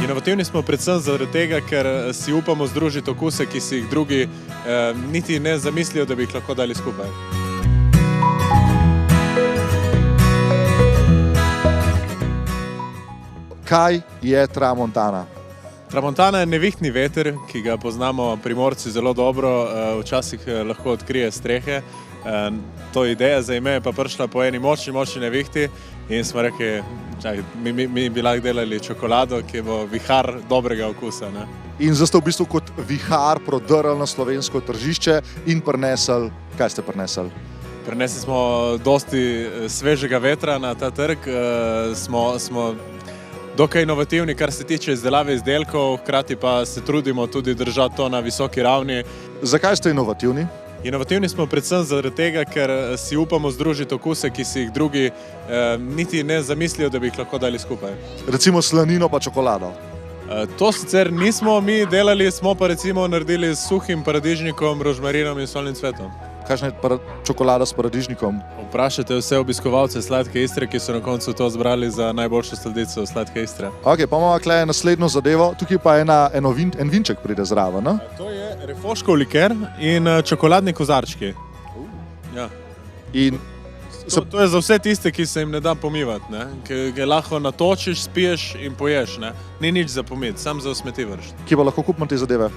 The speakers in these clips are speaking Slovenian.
Inovativni smo predvsem zaradi tega, ker si upamo združiti okuse, ki si jih drugi niti ne zamislijo, da bi jih lahko dali skupaj. Kaj je tramontana? Tramontana je nevihtni veter, ki ga poznamo Primorci zelo dobro, včasih lahko odkrije strehe. To ideja za ime je pa prišla po eni močni nevihti in smo rekli, mi bi lahko delali čokolado, ki bo vihar dobrega okusa. Ne? In zdaj ste v bistvu kot vihar prodrli na slovensko tržišče in prinesli, kaj ste prinesli? Prinesli smo dosti svežega vetra na ta trg, smo dokaj inovativni, kar se tiče izdelave izdelkov, hkrati pa se trudimo tudi držati to na visoki ravni. Zakaj ste inovativni? Inovativni smo predvsem zaradi tega, ker si upamo združiti okuse, ki si jih drugi niti ne zamislijo, da bi jih lahko dali skupaj. Recimo slanino pa čokolado. To sicer nismo mi delali, smo pa recimo naredili s suhim paradižnikom, rožmarinom in solnim cvetom. Kakšna je čokolada s paradižnikom? Vprašajte vse obiskovalce Sladke Istre, ki so na koncu to zbrali za najboljšo sladico Sladke Istre. Ok, pa imamo tukaj naslednjo zadevo, tukaj pa en vinček pride zraven, ne? To je refoškov liker in čokoladni kozarčki. Ja. In To je za vse tiste, ki se jim ne da pomivati, ne? Ki ga lahko natočiš, spiješ in poješ. Ne? Ni nič za pomiti, sam za osmeti vrš. Kje pa lahko kupimo te zadeve?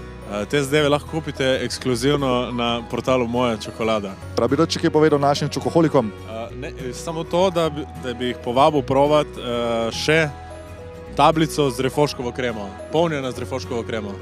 Te zadeve lahko kupite ekskluzivno na portalu Moja čokolada. Bi rad še kaj povedal našim čokoholikom? Ne, samo to, da bi jih povabil provat še tablico z refoškovo kremo, polnjena z refoškovo kremo.